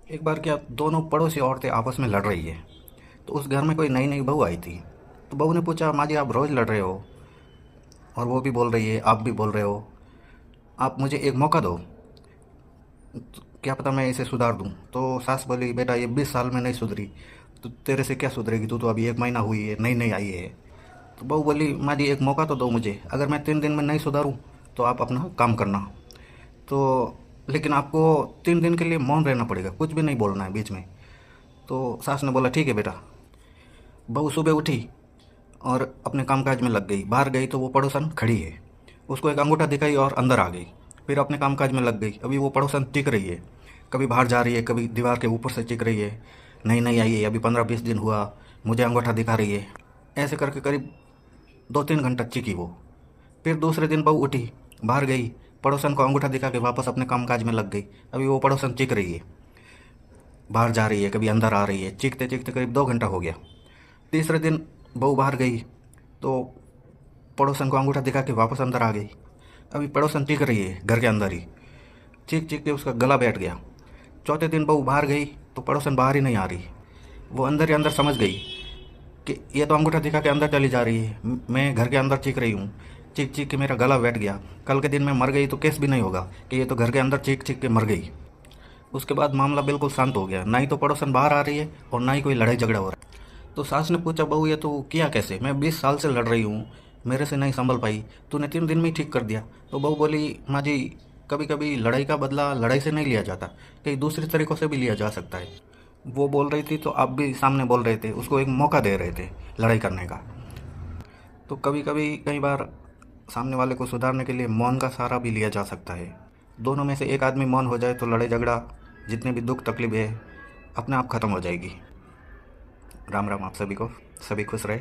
एक बार क्या, दोनों पड़ोसी औरतें आपस में लड़ रही है। तो उस घर में कोई नई नई बहू आई थी। तो बहू ने पूछा, माँ जी आप रोज़ लड़ रहे हो, और वो भी बोल रही है, आप भी बोल रहे हो, आप मुझे एक मौका दो, तो क्या पता मैं इसे सुधार दूँ। तो सास बोली, बेटा ये 20 साल में नहीं सुधरी, तो तेरे से क्या सुधरेगी, तू तो अभी 1 महीना हुई है, नई नई आई है। तो बहू बोली, माँ जी एक मौका तो दो मुझे, अगर मैं 3 दिन में नहीं सुधारूँ तो आप अपना काम करना। तो लेकिन आपको 3 दिन के लिए मौन रहना पड़ेगा, कुछ भी नहीं बोलना है बीच में। तो सास ने बोला, ठीक है बेटा। बहू सुबह उठी और अपने कामकाज में लग गई। बाहर गई तो वो पड़ोसन खड़ी है, उसको एक अंगूठा दिखाई और अंदर आ गई। फिर अपने कामकाज में लग गई। अभी वो पड़ोसन टिक रही है, कभी बाहर जा रही है, कभी दीवार के ऊपर से टिक रही है। नई नई आई है, अभी 15-20 दिन हुआ, मुझे अंगूठा दिखा रही है। ऐसे करके करीब 2-3 घंटा चिकी वो। फिर दूसरे दिन बहू उठी, बाहर गई, पड़ोसन को अंगूठा दिखा के वापस अपने कामकाज में लग गई। अभी वो पड़ोसन चिक रही है, बाहर जा रही है, कभी अंदर आ रही है। चीखते चीखते करीब 2 घंटा हो गया। तीसरे दिन बहू बाहर गई तो पड़ोसन को अंगूठा दिखा के वापस अंदर आ गई। अभी पड़ोसन चीख रही है घर के अंदर ही, चीख चीख के उसका गला बैठ गया। चौथे दिन बहू बाहर गई तो पड़ोसन बाहर ही नहीं आ रही। वो अंदर ही अंदर समझ गई कि ये तो अंगूठा दिखा के अंदर चली जा रही है, मैं घर के अंदर चीख रही हूँ, चीख चीख के मेरा गला बैठ गया। कल के दिन में मर गई तो केस भी नहीं होगा कि ये तो घर के अंदर चीख चीख के मर गई। उसके बाद मामला बिल्कुल शांत हो गया, ना ही तो पड़ोसन बाहर आ रही है और ना ही कोई लड़ाई झगड़ा हो रहा है। तो सास ने पूछा, बहू ये तो किया कैसे, मैं 20 साल से लड़ रही हूँ, मेरे से नहीं संभल पाई, तूने 3 दिन में ही ठीक कर दिया। तो बहू बोली, माँ जी कभी कभी लड़ाई का बदला लड़ाई से नहीं लिया जाता, कई दूसरे तरीक़ों से भी लिया जा सकता है। वो बोल रही थी तो आप भी सामने बोल रहे थे, उसको एक मौका दे रहे थे लड़ाई करने का। तो कभी कभी कई बार सामने वाले को सुधारने के लिए मौन का सहारा भी लिया जा सकता है। दोनों में से एक आदमी मौन हो जाए तो लड़ाई झगड़ा, जितने भी दुख तकलीफ है, अपने आप ख़त्म हो जाएगी। राम राम आप सभी को, सभी खुश रहे।